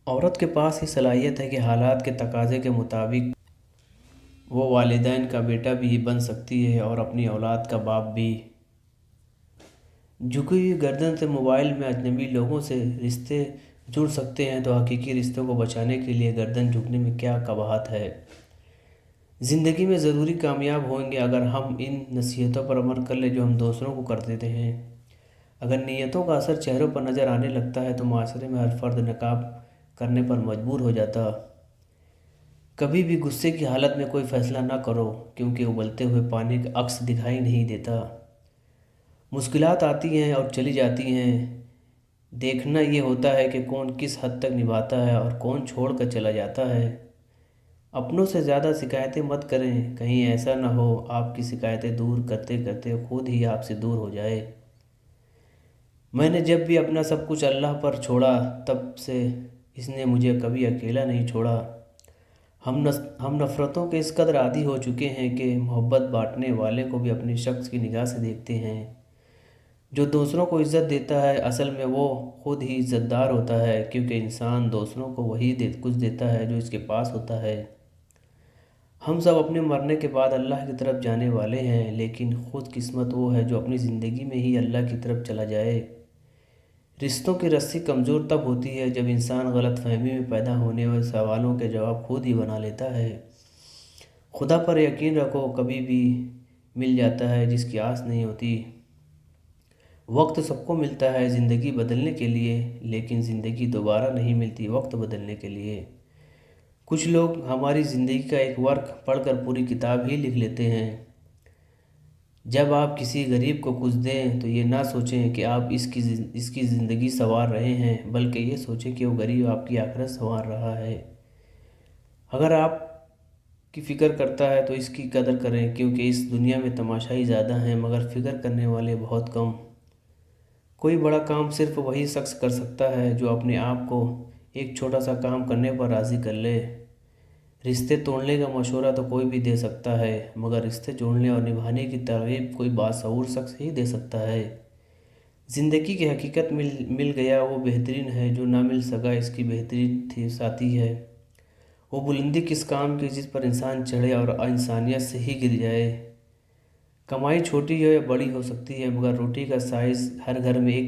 عورت کے پاس یہ صلاحیت ہے کہ حالات کے تقاضے کے مطابق وہ والدین کا بیٹا بھی بن سکتی ہے اور اپنی اولاد کا باپ بھی۔ جھکی ہوئی گردن سے موبائل میں اجنبی لوگوں سے رشتے جڑ سکتے ہیں تو حقیقی رشتوں کو بچانے کے لیے گردن جھکنے میں کیا قباحت ہے؟ زندگی میں ضروری کامیاب ہوئیں گے اگر ہم ان نصیحتوں پر عمل کر لیں جو ہم دوسروں کو کر دیتے ہیں۔ اگر نیتوں کا اثر چہروں پر نظر آنے لگتا ہے تو معاشرے میں ہر فرد نقاب کرنے پر مجبور ہو جاتا۔ کبھی بھی غصے کی حالت میں کوئی فیصلہ نہ کرو کیونکہ ابلتے ہوئے پانی کا عکس دکھائی نہیں دیتا۔ مشکلات آتی ہیں اور چلی جاتی ہیں، دیکھنا یہ ہوتا ہے کہ کون کس حد تک نبھاتا ہے اور کون چھوڑ کر چلا جاتا ہے۔ اپنوں سے زیادہ شکایتیں مت کریں، کہیں ایسا نہ ہو آپ کی شکایتیں دور کرتے کرتے خود ہی آپ سے دور ہو جائے۔ میں نے جب بھی اپنا سب کچھ اللہ پر چھوڑا تب سے اس نے مجھے کبھی اکیلا نہیں چھوڑا۔ ہم نفرتوں کے اس قدر عادی ہو چکے ہیں کہ محبت بانٹنے والے کو بھی اپنے شخص کی نگاہ سے دیکھتے ہیں۔ جو دوسروں کو عزت دیتا ہے اصل میں وہ خود ہی عزت دار ہوتا ہے، کیونکہ انسان دوسروں کو وہی کچھ دیتا ہے جو اس کے پاس ہوتا ہے۔ ہم سب اپنے مرنے کے بعد اللہ کی طرف جانے والے ہیں، لیکن خود قسمت وہ ہے جو اپنی زندگی میں ہی اللہ کی طرف چلا جائے۔ رشتوں کی رسی کمزور تب ہوتی ہے جب انسان غلط فہمی میں پیدا ہونے والے سوالوں کے جواب خود ہی بنا لیتا ہے۔ خدا پر یقین رکھو، کبھی بھی مل جاتا ہے جس کی آس نہیں ہوتی۔ وقت سب کو ملتا ہے زندگی بدلنے کے لیے، لیکن زندگی دوبارہ نہیں ملتی وقت بدلنے کے لیے۔ کچھ لوگ ہماری زندگی کا ایک ورق پڑھ کر پوری کتاب ہی لکھ لیتے ہیں۔ جب آپ کسی غریب کو کچھ دیں تو یہ نہ سوچیں کہ آپ اس کی زندگی سنوار رہے ہیں، بلکہ یہ سوچیں کہ وہ غریب آپ کی آخرت سنوار رہا ہے۔ اگر آپ کی فکر کرتا ہے تو اس کی قدر کریں، کیونکہ اس دنیا میں تماشائی زیادہ ہیں مگر فکر کرنے والے بہت کم۔ کوئی بڑا کام صرف وہی شخص کر سکتا ہے جو اپنے آپ کو ایک چھوٹا سا کام کرنے پر راضی کر لے۔ رشتے توڑنے کا مشورہ تو کوئی بھی دے سکتا ہے، مگر رشتے جوڑنے اور نبھانے کی ترغیب کوئی باشعور شخص ہی دے سکتا ہے۔ زندگی کی حقیقت مل گیا وہ بہترین ہے، جو نہ مل سکا اس کی بہترین ساتھی ہے۔ وہ بلندی کس کام کی جس پر انسان چڑھے اور انسانیت سے ہی گر جائے۔ کمائی چھوٹی ہو یا بڑی ہو سکتی ہے، مگر روٹی کا سائز ہر گھر میں ایک